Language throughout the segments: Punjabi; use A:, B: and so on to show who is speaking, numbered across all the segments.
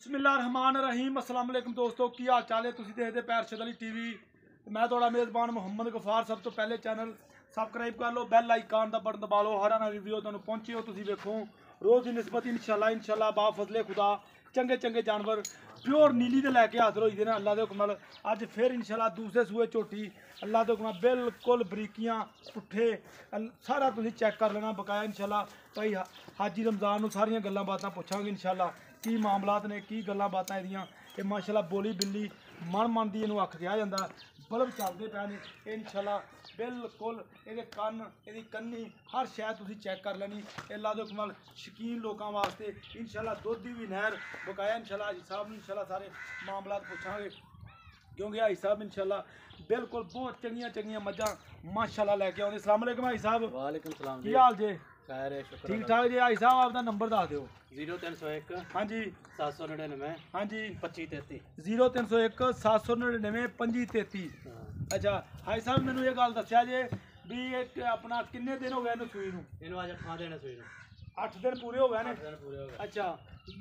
A: बिस्मिल्लाहिर्रहमानिर्रहीम अस्सलाम वालेकुम दोस्तों की हाल चाल है। तुसीं देखदे पैरशद अली टीवी। मैं तुहाडा मेज़बान मुहम्मद गफार। सब तो पहले चैनल सबसक्राइब कर लो, बैल आइकन का बटन दबा लो। हर नवी वीडियो तुहानूं पहुंचे हो तुसीं वेखो रोज़ की निस्बत इंशाल्लाह बा फजले खुदा चंगे चंगे जानवर प्योर नीली दे लैके हाजिर होई दे ने अल्लाह दे हुक्म नाल। अज फिर इंशाल्लाह दूसरे सूए झोटी अल्लाह दे हुक्म नाल बिल्कुल बरीकियां पुट्ठे सारा तुसीं चेक कर लेना बकाया इंशाल्लाह। भाई हाजी रमज़ान नूं सारियां गल्लां बातां पुछांगे इंशाल्लाह की मामलात ने की गल्लां बातां इहदियां। ये माशाल्लाह बोली बिल्ली मन दी इहनूं अख कहा जांदा। बल्ब चलदे पे ने इंशाल्लाह बिल्कुल ये कन्न ये कन्नी हर शै तुसीं चेक कर लैनी। अल्लाह दे हुक्म नाल शकीन लोगों वास्ते इंशाल्लाह दुध दी भी नहर बकाया इंशाल्लाह हाजी साहब इंशाल्लाह सारे मामलात पुछांगे क्योंकि हाजी साहब इंशाल्लाह बिल्कुल बहुत चंगियां चंगियां मज्जां माशाल्लाह लैके आउंदे। अस्सलाम वालेकुम हाजी साहब।
B: वालेकुम सलाम
A: की हाल जे?
B: खैर है, शुक्र
A: ठीक ठाक जी। हाजी साहब आपका नंबर दस दिओ।
B: 0301
A: हाँ जी
B: 799
A: हाँ जी
B: 2533।
A: 0301 799 2533। अच्छा हाई साहब मैनू ये गल दस्या जे भी एक अपना किन्ने दिन हो गए इन्हू सूई नूं?
B: इन्हू आज 8 दिन सूई नूं।
A: 8 दिन पूरे हो गए ने।
B: 8 दिन पूरे हो गए।
A: अच्छा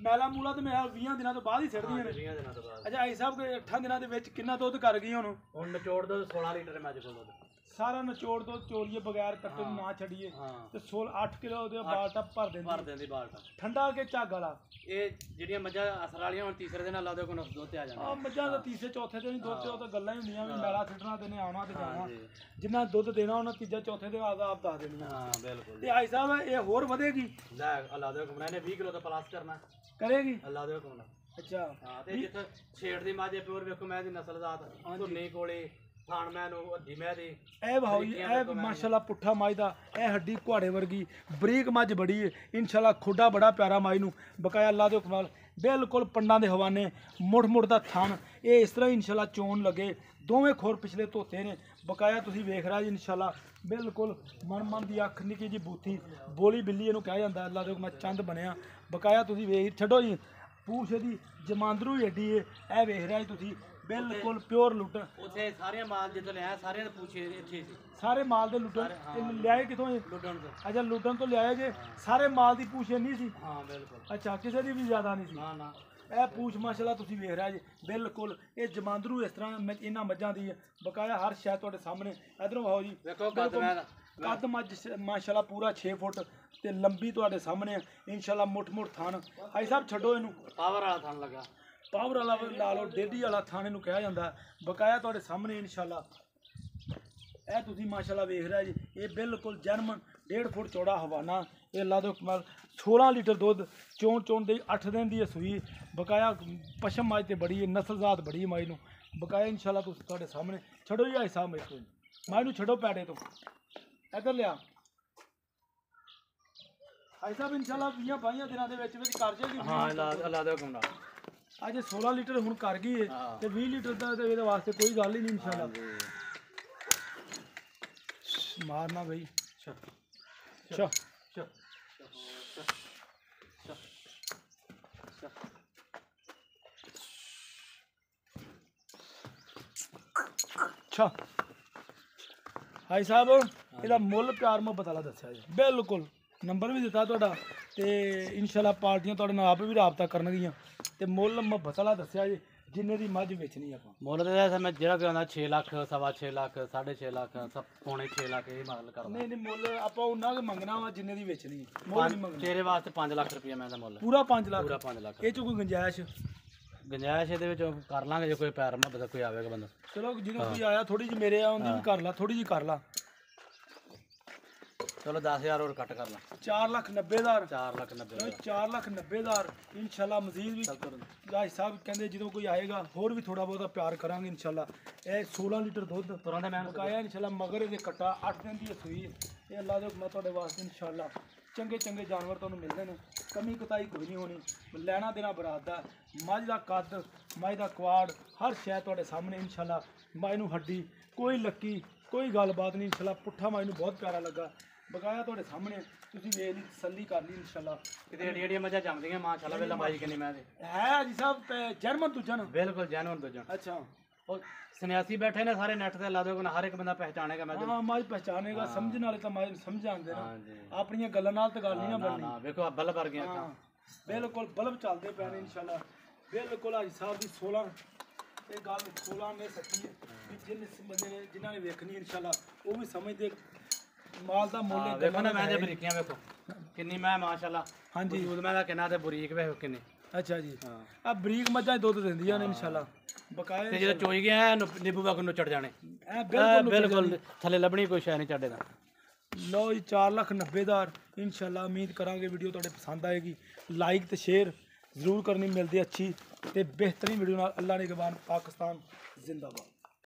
A: मैला मूला तो मेरा 20 दिनों तो बाद ही छड़दियां ने।
B: 20 दिनों तो बाद।
A: अच्छा हाई साहब 8 दिनों के विच किन्ना दुध कर गई हुण?
B: हुण निचोड़ दो 16 लीटर है मैच कोल दुध।
A: सारा निचोड़ दो चोलिए बगैर कट्टे नूं ना छड़िए ते 16 8 किलो दे बाल्टा भर देंदी
B: बाल्टा
A: ठंडा के झग वाला।
B: ये ਜਿਹੜੀਆਂ ਮੱਝਾਂ ਅਸਰ ਵਾਲੀਆਂ ਹੁਣ ਤੀਸਰੇ ਦਿਨ ਅੱਲਾ ਦੇ ਕੋਲ ਦੁੱਧ ਤੇ ਆ ਜਾਂਦਾ।
A: ਆ ਮੱਝਾਂ ਦਾ ਤੀਸਰੇ ਚੌਥੇ ਦਿਨ ਹੀ ਦੁੱਧ ਤੇ ਉਹ ਤਾਂ ਗੱਲਾਂ ਹੀ ਹੁੰਦੀਆਂ ਵੀ ਮੈਲਾ ਛੱਡਣਾ ਤੇ ਨੇ ਆਉਣਾ ਤੇ ਜਾਣਾ। ਜਿੰਨਾ ਦੁੱਧ ਦੇਣਾ ਉਹਨਾਂ ਤੀਜਾ ਚੌਥੇ ਦਿਨ ਆਪ ਦੱਸ ਦੇਣੀਆਂ।
B: ਹਾਂ ਬਿਲਕੁਲ।
A: ਤੇ ਹਾਈ ਸਾਹਿਬ ਇਹ ਹੋਰ ਵਧੇਗੀ?
B: ਲੈ ਅੱਲਾ ਦੇ ਹੁਕਮ ਨਾਲ ਇਹਨੇ 20 ਕਿਲੋ ਦਾ ਪਲੱਸ ਕਰਨਾ
A: ਕਰੇਗੀ
B: ਅੱਲਾ ਦੇ ਹੁਕਮ ਨਾਲ।
A: ਅੱਛਾ
B: ਹਾਂ ਤੇ ਜਿੱਥੇ ਛੇੜ ਦੀ ਮੱਝ ਪਿਓਰ ਵੇਖੋ ਮੈਂ ਦੀ ਨਸਲ ਜ਼ਾਤ ਧੁੰਨੀ ਕੋਲੇ ਥਾਣ ਮੈਂ ਨੂੰ ਹੱਡੀ ਮੈਂ ਦੀ ਇਹ
A: ਭਾਈ ਇਹ ਮਾਸ਼ਾਅੱਲਾ ਪੁੱਠਾ ਮੱਝ ਦਾ ਇਹ ਹੱਡੀ ਘੋੜੇ ਵਰਗੀ ਬਰੀਕ ਮੱਝ ਬੜੀ ਹੈ ਇੰਸ਼ਾਅੱਲਾ ਖੁੱਡਾ ਬੜਾ ਪਿਆਰਾ ਮੱਝ ਨੂੰ ਬਕਾਇਆ ਅੱਲਾ ਦੇ ਹੁਕਮ ਨਾਲ ਬਿਲਕੁਲ ਪੰਡਾਂ ਦੇ ਹਵਾਨੇ ਮੁੜ ਦਾ ਥਣ ਇਹ ਇਸ ਤਰ੍ਹਾਂ ਇੰਸ਼ਾਅੱਲਾ ਚੋਣ ਲੱਗੇ ਦੋਵੇਂ ਖੋਰ ਪਿਛਲੇ ਧੋਤੇ ਨੇ ਬਕਾਇਆ ਤੁਸੀਂ ਵੇਖ ਰਿਹਾ ਜੀ ਇੰਸ਼ਾਅੱਲਾ ਬਿਲਕੁਲ ਮਨ ਦੀ ਅੱਖ ਨਿੱਕੀ ਜੀ ਬੂਥੀ ਬੋਲੀ ਬਿੱਲੀ ਇਹਨੂੰ ਕਿਹਾ ਜਾਂਦਾ ਅੱਲਾ ਦੇ ਹੁਕਮ ਨਾਲ ਚੰਦ ਬਣਿਆ ਬਕਾਇਆ ਤੁਸੀਂ ਵੇਖ ਛੱਡੋ ਜੀ ਪੂਛ ਇਹਦੀ ਜਮਾਂਦਰੂ ਏਡੀ ਹੈ ਇਹ ਵੇਖ ਰਿਹਾ ਜੀ ਤੁਸੀਂ बिल्कुल प्योर लुटन
B: ਉੱਥੇ ਸਾਰੇ ਮਾਲ ਜਿੱਦੋਂ ਲਿਆ ਸਾਰਿਆਂ ਦੇ ਪੁੱਛੇ ਇੱਥੇ ਸੀ
A: ਸਾਰੇ ਮਾਲ ਦੇ ਲੁੱਟਣ ਲਿਆਏ ਕਿਥੋਂ?
B: ਲੁੱਟਣ ਤੋਂ।
A: ਅੱਛਾ ਲੁੱਟਣ ਤੋਂ ਲਿਆਏ ਜੇ ਸਾਰੇ ਮਾਲ ਦੀ ਪੂਛ ਨਹੀਂ ਸੀ?
B: ਹਾਂ ਬਿਲਕੁਲ।
A: ਅੱਛਾ ਕਿਸੇ ਦੀ ਵੀ ਜ਼ਿਆਦਾ ਨਹੀਂ ਸੀ?
B: ਨਾ ਨਾ
A: ਇਹ ਪੂਛ ਮਾਸ਼ਾਅੱਲਾ ਤੁਸੀਂ ਵੇਖ ਰਹੇ ਜੇ ਬਿਲਕੁਲ ਇਹ ਜਮਾਂਦਰੂ ਇਸ ਤਰ੍ਹਾਂ ਇਹਨਾਂ ਮੱਝਾਂ ਦੀ ਹੈ ਬਕਾਇਆ ਹਰ ਸ਼ੈ ਤੁਹਾਡੇ ਸਾਹਮਣੇ ਇਧਰੋਂ ਆਓ ਜੀ
B: ਵੇਖੋ ਕੱਦ
A: ਮੱਝ ਮਾਸ਼ਾਅੱਲਾ ਪੂਰਾ 6 ਫੁੱਟ ਤੇ ਲੰਬੀ ਤੁਹਾਡੇ ਸਾਹਮਣੇ ਇੰਸ਼ਾਅੱਲਾ ਮੁੱਠ ਥਣ। ਹਾਈ ਸਾਹਿਬ ਛੱਡੋ ਇਹਨੂੰ
B: ਪਾਵਰ ਵਾਲਾ ਥਣ ਲੱਗਾ
A: ਪਾਵਰ ਵਾਲਾ ਲਾ ਲਓ ਡੇਢੀ ਵਾਲਾ ਥਾਣੇ ਨੂੰ ਕਿਹਾ ਜਾਂਦਾ ਬਕਾਇਆ ਤੁਹਾਡੇ ਸਾਹਮਣੇ ਇੰਸ਼ਾਅੱਲਾ ਇਹ ਤੁਸੀਂ ਮਾਸ਼ਾਅੱਲਾ ਵੇਖ ਰਿਹਾ ਜੀ ਇਹ ਬਿਲਕੁਲ ਜਨਮ 1.5 ਫੁੱਟ ਚੌੜਾ ਹਵਾਨਾ ਇਹ ਅੱਲਾ ਦੇ ਹੁਕਮ ਨਾਲ 16 ਲੀਟਰ ਦੁੱਧ ਚੋਣ ਦੇ 8 ਦਿਨ ਦੀ ਸੂਈ ਬਕਾਇਆ ਪਸ਼ਮ ਮੱਝ ਤੇ ਬੜੀ ਹੈ ਨਸਲਜ਼ਾਤ ਬੜੀ ਮੱਝ ਨੂੰ ਬਕਾਇਆ ਇੰਸ਼ਾਅੱਲਾ ਤੁਸੀਂ ਤੁਹਾਡੇ ਸਾਹਮਣੇ ਛੱਡੋ ਜੀ ਹਾਈ ਸਾਹਿਬ ਇੱਕ ਮੱਝ ਨੂੰ ਛੱਡੋ ਪੈੜੇ ਤੋਂ ਇੱਧਰ ਲਿਆ ਹਾਈ ਸਾਹਿਬ ਇੰਸ਼ਾਅੱਲਾ 20-22 ਦਿਨਾਂ ਦੇ ਵਿੱਚ ਕਰ ਜਾਏਗੀ।
B: ਹਾਂ ਅੱਲਾ ਦੇ ਹੁਕਮ ਨਾਲ
A: ਅੱਜ 16 ਲੀਟਰ ਹੁਣ ਕਰ ਗਈ ਹੈ ਤੇ 20 ਲੀਟਰ ਦਾ ਤੇ ਇਹਦੇ ਵਾਸਤੇ ਕੋਈ ਗੱਲ ਹੀ ਨਹੀਂ ਇੰਸ਼ਾਅੱਲਾ। ਮਾਰਨਾ ਬਈ ਅੱਛਾ ਅੱਛਾ ਹਾਈ ਸਾਹਿਬ ਇਹਦਾ ਮੁੱਲ ਪਿਆਰ ਮੁਹੱਬਤ ਵਾਲਾ ਦੱਸਿਆ ਜੀ ਬਿਲਕੁਲ ਨੰਬਰ ਵੀ ਦਿੱਤਾ ਤੁਹਾਡਾ ਤੇ ਇੰਸ਼ਾਅੱਲਾ ਪਾਰਟੀਆਂ ਤੁਹਾਡੇ ਨਾਲ ਆਪ ਵੀ ਰਾਬਤਾ ਕਰਨਗੀਆਂ ਤੇ ਮੁੱਲ ਮੁਹੱਬਤ ਵਾਲਾ ਦੱਸਿਆ ਜੀ ਜਿੰਨੇ ਦੀ ਮੱਝ ਵੇਚਣੀ ਆਪਾਂ। ਮੁੱਲ
B: ਤੇ ਐਸਾ ਮੈਂ ਜਿਹੜਾ ਕਹਿੰਦਾ 6 ਲੱਖ 6.5 ਲੱਖ 6.5 ਲੱਖ ਸਭ ਪੌਣੇ 6 ਲੱਖ ਇਹ ਮੰਗ ਕਰਦਾ।
A: ਨਹੀਂ ਮੁੱਲ ਆਪਾਂ ਉਹਨਾਂ ਕੇ ਮੰਗਣਾ ਵਾ ਜਿੰਨੇ ਦੀ ਵੇਚਣੀ ਹੈ ਮੁੱਲ ਨਹੀਂ ਮੰਗਣਾ।
B: ਤੇਰੇ ਵਾਸਤੇ 5 ਲੱਖ ਰੁਪਏ ਮੈਂ ਦਾ ਮੁੱਲ
A: ਪੂਰਾ 5 ਲੱਖ?
B: ਪੂਰਾ 5 ਲੱਖ।
A: ਇਹ ਚ ਕੋਈ ਗੁੰਜਾਇਸ਼
B: ਇਹਦੇ ਵਿੱਚ ਕਰ ਲਾਂਗੇ ਜੇ ਕੋਈ ਪੈਰ ਮੁਹੱਬਤ ਕੋਈ ਆਵੇਗਾ ਬੰਦਾ।
A: ਚਲੋ ਜਦੋਂ ਕੋਈ ਆਇਆ ਥੋੜੀ ਜਿਹੀ ਮੇਰੇ ਆ ਉਹਦੀ ਵੀ ਕਰ ਲਾ ਥੋੜੀ ਜਿਹੀ ਕਰ ਲਾ।
B: ਚਲੋ 10000 ਹੋਰ ਕੱਟ ਕਰ ਲਾ
A: 4,90,000
B: 4,90,000
A: 4,90,000 इंशाल्लाह मजीद भी भाई साहब कहते जो कोई आएगा होर भी थोड़ा बहुत प्यार करांगे इंशाल्लाह। ये 16 लीटर दुध मुकाया इंशाल्लाह मगर ये कट्टा 8 दिन की सूई ये अल्लाह दे हुक्म तुहाडे वास्ते इंशाल्लाह चंगे चंगे जानवर तुहानूं मिलदे ने कमी कताई कोई नहीं होनी लैना देना बरात दा। मझ दा कद मझ दा कुआड़ हर शै तुहाडे सामने इंशाल्लाह मझ नूं हड्डी कोई लक्की कोई गलबात नहीं इंशाल्लाह पुट्ठा मझ नूं बहुत प्यारा लगा बकाया तुहाडे सामने तुसीं वेख ली तसल्ली कर ली इंशाल्लाह।
B: किते एडियां मझां जमदियां माशाअल्लाह वे लंबाई किन्नी मैं दे
A: है जी साहब जर्मन दुजन
B: बिल्कुल जैनवन दुजन।
A: अच्छा
B: और सन्यासी बैठे ने सारे नेट ते ला दो हर एक बंदा पहचानेगा मैं
A: हां मज पहचानेगा समझने वाले तो मज समझ आंदे ना अपनी गल्लां नाल ते गल नहीं ना बननी।
B: देखो बल्ब भर गया
A: बिल्कुल बल्ब चलदे पे ने इंशाल्लाह ਬਿਲਕੁਲ ਹਾਜੀ ਸਾਹਿਬ ਦੀ 16 ਇਹ ਗੱਲ 16 ਨੇ ਸੱਚੀ ਹੈ ਵੀ ਬੰਦੇ ਨੇ ਜਿਨ੍ਹਾਂ ਨੇ ਵੇਖਣੀ ਇਨਸ਼ਾਅੱਲਾ ਉਹ ਵੀ ਸਮਝਦੇ ਮਾਲ ਦਾ ਮੁੱਲ
B: ਹਾਂ, ਵੇਖੋ ਨਾ ਮੈਂ ਤੇ ਬਰੀਕੀਆਂ ਵੇਖੋ ਕਿੰਨੀ ਮੈਂ ਮਾਸ਼ਾਅੱਲਾ
A: ਹਾਂਜੀ
B: ਦੁੱਧ ਮੈਂ ਦਾ ਕਿੰਨਾ ਤੇ ਬਰੀਕ ਵੇਖੋ ਕਿੰਨੇ।
A: ਅੱਛਾ ਜੀ
B: ਹਾਂ
A: ਆ ਬਰੀਕ ਮੱਝਾਂ ਦੁੱਧ ਦਿੰਦੀਆਂ ਨੇ ਇਨਸ਼ਾਅੱਲਾ ਬਕਾਇਆ
B: ਤੇ ਜਦੋਂ ਚੋਈ ਗਿਆ ਨਿੰਬੂ ਵਾਂਗ ਨੂੰ ਚੜ ਜਾਣੇ
A: ਐ ਬਿਲਕੁਲ
B: ਬਿਲਕੁਲ ਥੱਲੇ ਲੱਭਣੀ ਕੋਈ ਸ਼ੈ ਨਹੀਂ ਚੱਡੇ ਦਾ।
A: ਲਓ ਜੀ 4,90,000 ਇਨਸ਼ਾਅੱਲਾ ਉਮੀਦ ਕਰਾਂਗੇ ਵੀਡੀਓ ਤੁਹਾਡੇ ਪਸੰਦ ਆਏਗੀ ਲਾਈਕ ਤੇ ਸ਼ੇਅਰ ਜ਼ਰੂਰ ਕਰਨੀ ਮਿਲਦੀ ਅੱਛੀ ਤੇ ਬਿਹਤਰੀਨ ਵੀਡੀਓ ਨਾਲ। ਅੱਲਾ ਨਿਗਹਬਾਨ ਪਾਕਿਸਤਾਨ ਜ਼ਿੰਦਾਬਾਦ।